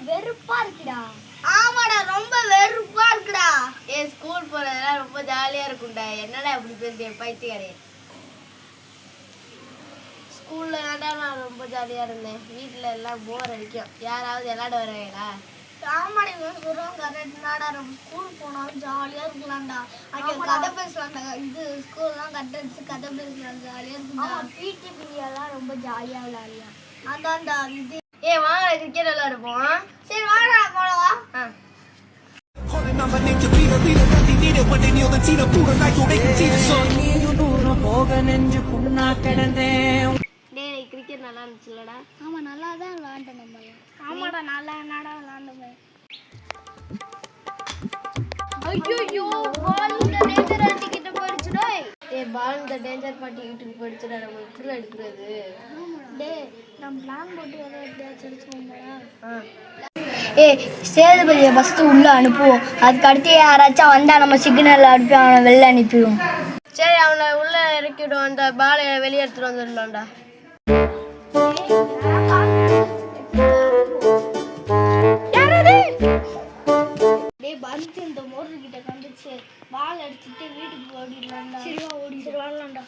வெறுப்பா இருக்குடா. ஆமாடா, ரொம்ப வெறுப்பா இருக்குடா. ஸ்கூல் போறதெல்லாம் ரொம்ப ஜாலியா இருக்கும்டா. என்னடா அப்படி பேசுற பைத்தியக்காரே? ஸ்கூல்ல நான் ரொம்ப ஜாலியா இருந்தேன். வீட்டுல எல்லாம் போர் அடிக்கும். யாராவது விளையாட வருவீங்களா? ஆமாடா, இவன் சொல்றான் கரெக்டாடா. நம்ம ஸ்கூல் போனாலும் ஜாலியா இருக்கலாம்டா. அங்க கதை பேசலாம்டா. இது ஸ்கூல்லாம் கட் அடிச்சு கதை பேசலாம், ஜாலியா இருக்கும்டா. பிடி பீரியட்லாம் ரொம்ப ஜாலியா விளையாடலாம். அதான்டா இது. வாங்க கிரிக்கெட் விளையாடுவோம். சரி வாடா போலாம். கிரிக்கெட் நல்லா இருந்துச்சுல்லடா? ஆமா, நல்லா தான் விளையாண்டோம் நம்ம. ஆமாடா, நல்லா என்னடா விளையாண்டோமே. ஐயோ, பால் இந்த டேஞ்சர் ஆண்டி கிட்ட போயிடுச்சுடா. பால் இந்த டேஞ்சர் பாட்டி வீட்டுக்கு போயிடுச்சுடா. நம்ம எப்படி எடுக்கிறது? டேய், நம்ம பிளான் போட்டு எதை எப்படியாச்சும் அடிச்சுவோம்டா. சேதுபதியை ஃபஸ்ட்டு உள்ளே அனுப்புவோம். அதுக்கு அடுத்து யாராச்சும் வந்தால் நம்ம சிக்னல் அனுப்பி அவனை வெளில அனுப்பிடுவோம். சரி, அவனை உள்ள இறக்கிவிடுவோம். அந்த பாலை வெளியே எடுத்துட்டு வந்துடலாம்டா. பந்து இந்த மோட்டர் கிட்ட வந்துச்சு. பால் அடிச்சுட்டு வீட்டுக்கு ஓடிடலாம்டா. சரி, ஓடிடலாம்டா.